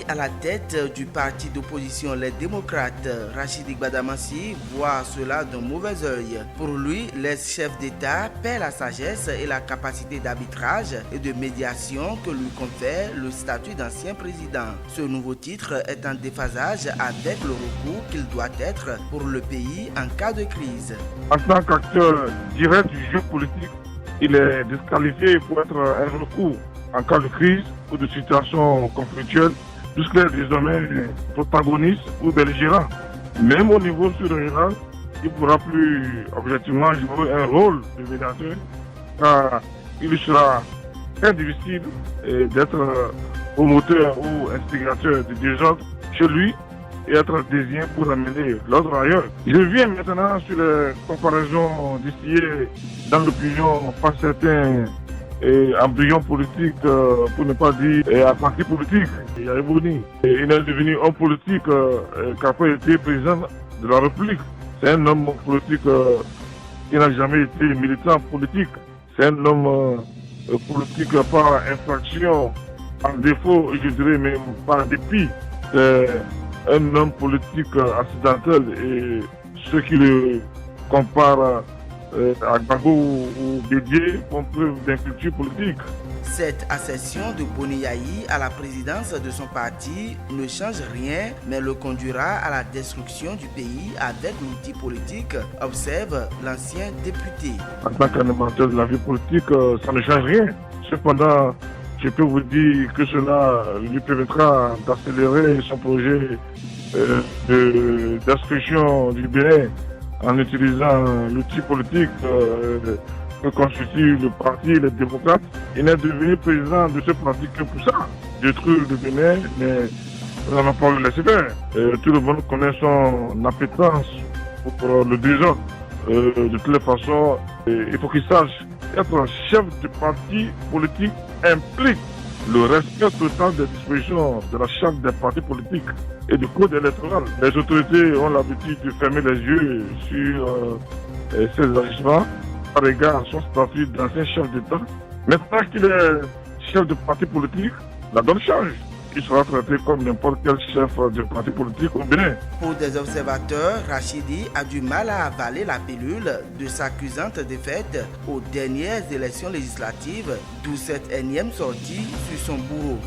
à la tête du parti d'opposition Les Démocrates, Rachidi Gbadamassi, voit cela d'un mauvais œil. Pour lui, l'ex-chef d'État perd la sagesse et la capacité d'arbitrage et de médiation que lui confère le statut d'ancien président. Ce nouveau titre est en déphasage avec le recours qu'il doit être pour le pays en cas de crise. En tant qu'acteur direct du jeu politique, il est disqualifié pour être un recours en cas de crise ou de situation conflictuelle, puisqu'il est désormais protagoniste ou belligérant. Même au niveau surrégional, il ne pourra plus objectivement jouer un rôle de médiateur, car il sera très difficile d'être promoteur ou instigateur du désordre chez lui et être désigné pour amener l'ordre ailleurs. Je viens maintenant sur les comparaisons distillées dans l'opinion par certains embryons politiques, pour ne pas dire à parti politique. Il est devenu homme politique qu'après été président de la République. C'est un homme politique qui n'a jamais été militant politique. C'est un homme politique par infraction, par défaut, je dirais même par dépit. C'est un homme politique accidentel et ceux qui le comparent à Gbagbo ou Bédié font preuve d'inculture politique. Cette accession de Boni Yayi à la présidence de son parti ne change rien, mais le conduira à la destruction du pays avec l'outil politique, observe l'ancien député. En tant qu'animateur de la vie politique, ça ne change rien. Cependant, je peux vous dire que cela lui permettra d'accélérer son projet de destruction du Bénin en utilisant l'outil politique que constitue le parti Les Démocrates. Il n'est devenu président de ce parti que pour ça, détruire le Bénin, mais nous n'allons pas le laisser faire. Tout le monde connaît son appétence pour le désordre. De toutes les façons, il faut qu'il sache être chef de parti politique implique le respect total des dispositions de la charte des partis politiques et du code électoral. Les autorités ont l'habitude de fermer les yeux sur ces agissements par égard à son statut d'ancien chef d'État. Maintenant qu'il est chef de parti politique, la donne change. Il sera traité comme n'importe quel chef de parti politique au Bénin. Pour des observateurs, Rachidi a du mal à avaler la pilule de sa cuisante défaite aux dernières élections législatives, d'où cette énième sortie sur son bourreau.